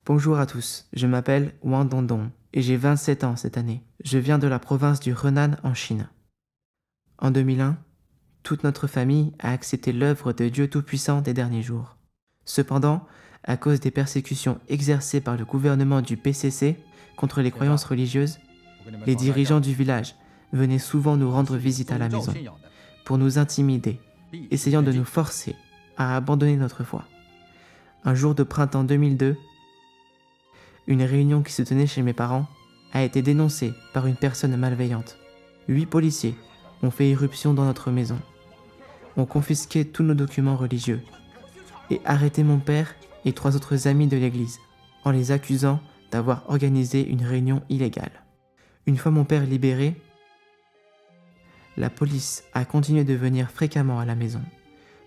Bonjour à tous, je m'appelle Wang Dongdong et j'ai 27 ans cette année. Je viens de la province du Henan en Chine. En 2001, toute notre famille a accepté l'œuvre de Dieu Tout-Puissant des derniers jours. Cependant, à cause des persécutions exercées par le gouvernement du PCC contre les croyances religieuses, les dirigeants du village venaient souvent nous rendre visite à la maison pour nous intimider, essayant de nous forcer à abandonner notre foi. Un jour de printemps 2002, une réunion qui se tenait chez mes parents a été dénoncée par une personne malveillante. 8 policiers ont fait irruption dans notre maison, ont confisqué tous nos documents religieux et arrêté mon père et 3 autres amis de l'église en les accusant d'avoir organisé une réunion illégale. Une fois mon père libéré, la police a continué de venir fréquemment à la maison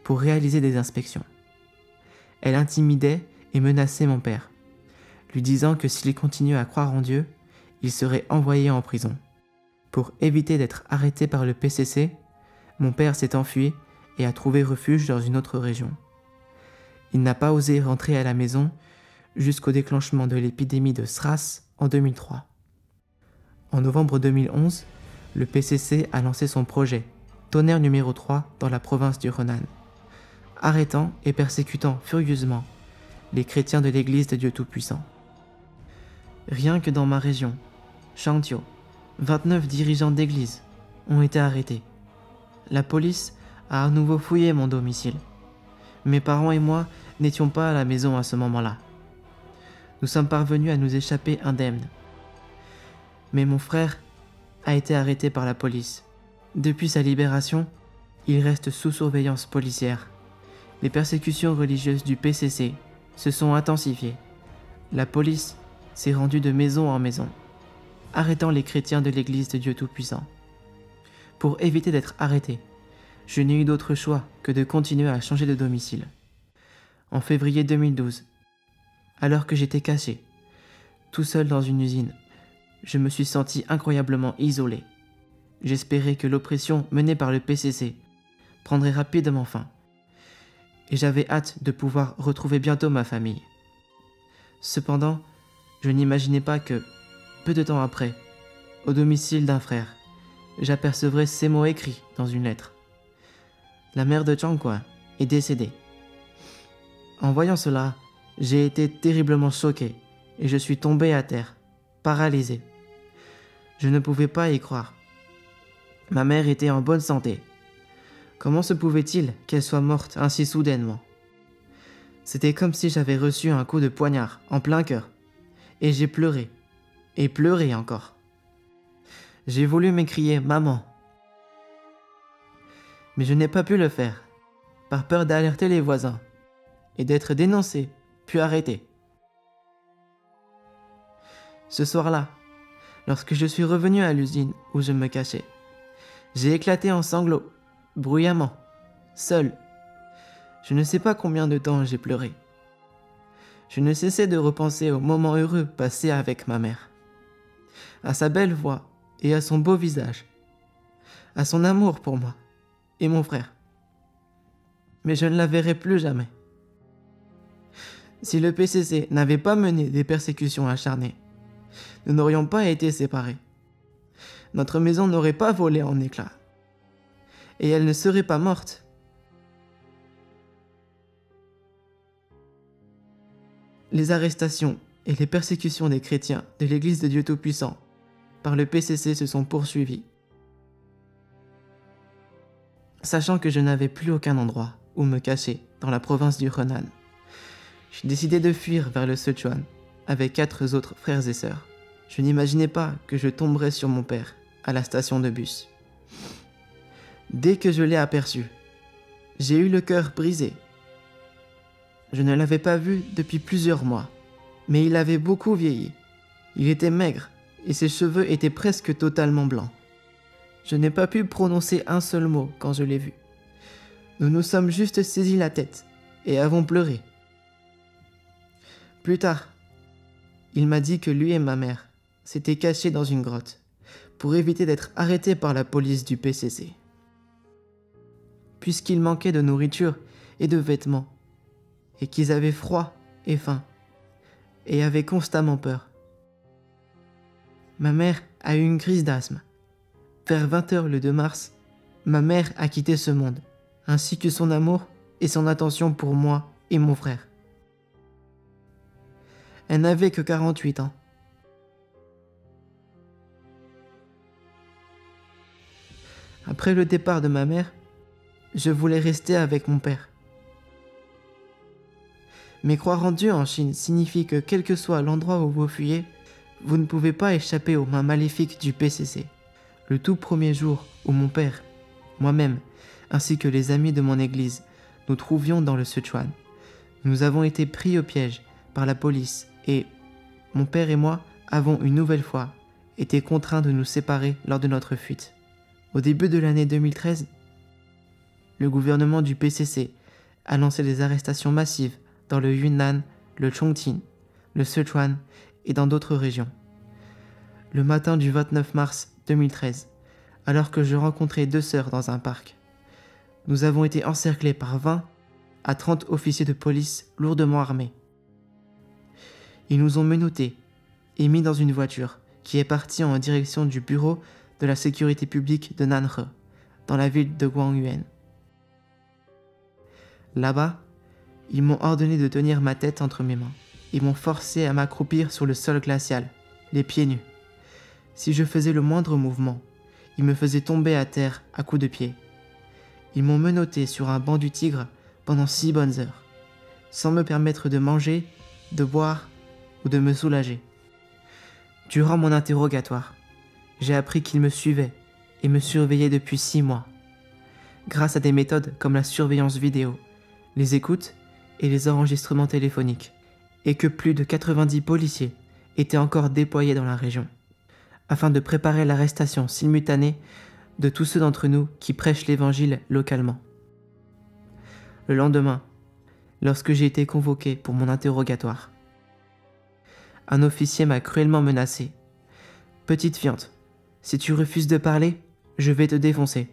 pour réaliser des inspections. Elle intimidait et menaçait mon père, lui disant que s'il continuait à croire en Dieu, il serait envoyé en prison. Pour éviter d'être arrêté par le PCC, mon père s'est enfui et a trouvé refuge dans une autre région. Il n'a pas osé rentrer à la maison jusqu'au déclenchement de l'épidémie de SRAS en 2003. En novembre 2011, le PCC a lancé son projet Tonnerre numéro 3 dans la province du Henan, arrêtant et persécutant furieusement les chrétiens de l'église de Dieu Tout-Puissant. Rien que dans ma région, Shangqiu, 29 dirigeants d'église ont été arrêtés. La police a à nouveau fouillé mon domicile. Mes parents et moi n'étions pas à la maison à ce moment-là. Nous sommes parvenus à nous échapper indemnes. Mais mon frère a été arrêté par la police. Depuis sa libération, il reste sous surveillance policière. Les persécutions religieuses du PCC se sont intensifiées. La police s'est rendue de maison en maison, arrêtant les chrétiens de l'église de Dieu Tout-Puissant. Pour éviter d'être arrêté, je n'ai eu d'autre choix que de continuer à changer de domicile. En février 2012, alors que j'étais caché, tout seul dans une usine, je me suis senti incroyablement isolé. J'espérais que l'oppression menée par le PCC prendrait rapidement fin, et j'avais hâte de pouvoir retrouver bientôt ma famille. Cependant, je n'imaginais pas que, peu de temps après, au domicile d'un frère, j'apercevrais ces mots écrits dans une lettre. La mère de Changguan est décédée. En voyant cela, j'ai été terriblement choqué et je suis tombé à terre, paralysé. Je ne pouvais pas y croire. Ma mère était en bonne santé. Comment se pouvait-il qu'elle soit morte ainsi soudainement? C'était comme si j'avais reçu un coup de poignard en plein cœur. Et j'ai pleuré. Et pleuré encore. J'ai voulu m'écrier « Maman ». Mais je n'ai pas pu le faire, par peur d'alerter les voisins, et d'être dénoncé, puis arrêté. Ce soir-là, lorsque je suis revenu à l'usine où je me cachais, j'ai éclaté en sanglots, bruyamment, seul. Je ne sais pas combien de temps j'ai pleuré. Je ne cessais de repenser aux moments heureux passés avec ma mère, à sa belle voix et à son beau visage, à son amour pour moi et mon frère. Mais je ne la verrai plus jamais. Si le PCC n'avait pas mené des persécutions acharnées, nous n'aurions pas été séparés. Notre maison n'aurait pas volé en éclats. Et elle ne serait pas morte. Les arrestations et les persécutions des chrétiens de l'église de Dieu Tout-Puissant par le PCC se sont poursuivies. Sachant que je n'avais plus aucun endroit où me cacher dans la province du Henan, j'ai décidé de fuir vers le Sichuan avec 4 autres frères et sœurs. Je n'imaginais pas que je tomberais sur mon père à la station de bus. Dès que je l'ai aperçu, j'ai eu le cœur brisé. Je ne l'avais pas vu depuis plusieurs mois, mais il avait beaucoup vieilli. Il était maigre et ses cheveux étaient presque totalement blancs. Je n'ai pas pu prononcer un seul mot quand je l'ai vu. Nous nous sommes juste saisis la tête et avons pleuré. Plus tard, il m'a dit que lui et ma mère s'étaient cachés dans une grotte pour éviter d'être arrêtés par la police du PCC. Puisqu'il manquait de nourriture et de vêtements, et qu'ils avaient froid et faim, et avait constamment peur. Ma mère a eu une crise d'asthme. Vers 20h le 2 mars, ma mère a quitté ce monde, ainsi que son amour et son attention pour moi et mon frère. Elle n'avait que 48 ans. Après le départ de ma mère, je voulais rester avec mon père. Mais croire en Dieu en Chine signifie que quel que soit l'endroit où vous fuyez, vous ne pouvez pas échapper aux mains maléfiques du PCC. Le tout premier jour où mon père, moi-même, ainsi que les amis de mon église, nous trouvions dans le Sichuan, nous avons été pris au piège par la police et mon père et moi avons une nouvelle fois été contraints de nous séparer lors de notre fuite. Au début de l'année 2013, le gouvernement du PCC a lancé des arrestations massives dans le Yunnan, le Chongqing, le Sichuan et dans d'autres régions. Le matin du 29 mars 2013, alors que je rencontrais 2 sœurs dans un parc, nous avons été encerclés par 20 à 30 officiers de police lourdement armés. Ils nous ont menottés et mis dans une voiture qui est partie en direction du bureau de la sécurité publique de Nanhe, dans la ville de Guangyuan. Là-bas, ils m'ont ordonné de tenir ma tête entre mes mains. Ils m'ont forcé à m'accroupir sur le sol glacial, les pieds nus. Si je faisais le moindre mouvement, ils me faisaient tomber à terre à coups de pied. Ils m'ont menotté sur un banc du Tigre pendant 6 bonnes heures, sans me permettre de manger, de boire ou de me soulager. Durant mon interrogatoire, j'ai appris qu'ils me suivaient et me surveillaient depuis 6 mois, grâce à des méthodes comme la surveillance vidéo, les écoutes et les enregistrements téléphoniques, et que plus de 90 policiers étaient encore déployés dans la région, afin de préparer l'arrestation simultanée de tous ceux d'entre nous qui prêchent l'évangile localement. Le lendemain, lorsque j'ai été convoqué pour mon interrogatoire, un officier m'a cruellement menacé. « Petite fiente, si tu refuses de parler, je vais te défoncer. »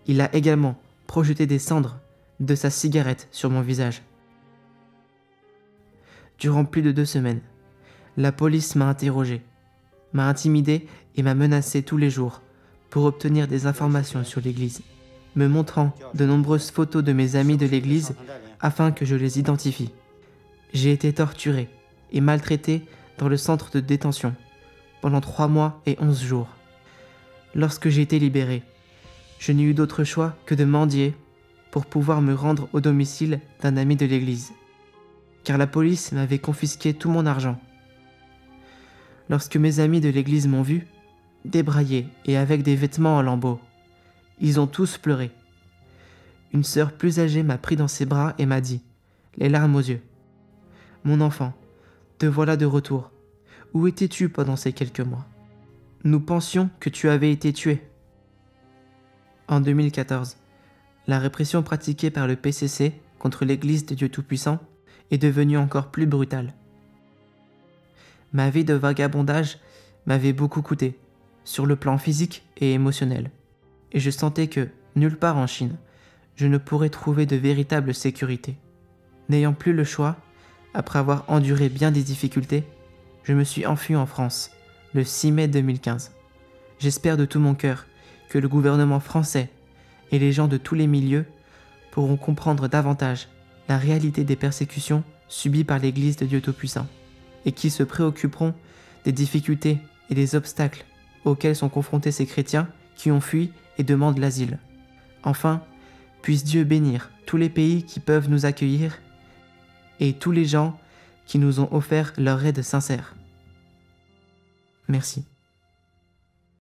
Il a également projeté des cendres de sa cigarette sur mon visage. Durant plus de 2 semaines, la police m'a interrogé, m'a intimidé et m'a menacé tous les jours pour obtenir des informations sur l'église, me montrant de nombreuses photos de mes amis de l'église afin que je les identifie. J'ai été torturé et maltraité dans le centre de détention pendant 3 mois et 11 jours. Lorsque j'ai été libéré, je n'ai eu d'autre choix que de mendier pour pouvoir me rendre au domicile d'un ami de l'église, car la police m'avait confisqué tout mon argent. Lorsque mes amis de l'église m'ont vu, débraillé et avec des vêtements en lambeaux, ils ont tous pleuré. Une sœur plus âgée m'a pris dans ses bras et m'a dit, les larmes aux yeux, « Mon enfant, te voilà de retour. Où étais-tu pendant ces quelques mois? Nous pensions que tu avais été tué. » En 2014, la répression pratiquée par le PCC contre l'Église de Dieu Tout-Puissant est devenue encore plus brutale. Ma vie de vagabondage m'avait beaucoup coûté, sur le plan physique et émotionnel, et je sentais que, nulle part en Chine, je ne pourrais trouver de véritable sécurité. N'ayant plus le choix, après avoir enduré bien des difficultés, je me suis enfui en France, le 6 mai 2015. J'espère de tout mon cœur que le gouvernement français et les gens de tous les milieux pourront comprendre davantage la réalité des persécutions subies par l'Église de Dieu Tout-Puissant et qui se préoccuperont des difficultés et des obstacles auxquels sont confrontés ces chrétiens qui ont fui et demandent l'asile. Enfin, puisse Dieu bénir tous les pays qui peuvent nous accueillir et tous les gens qui nous ont offert leur aide sincère. Merci.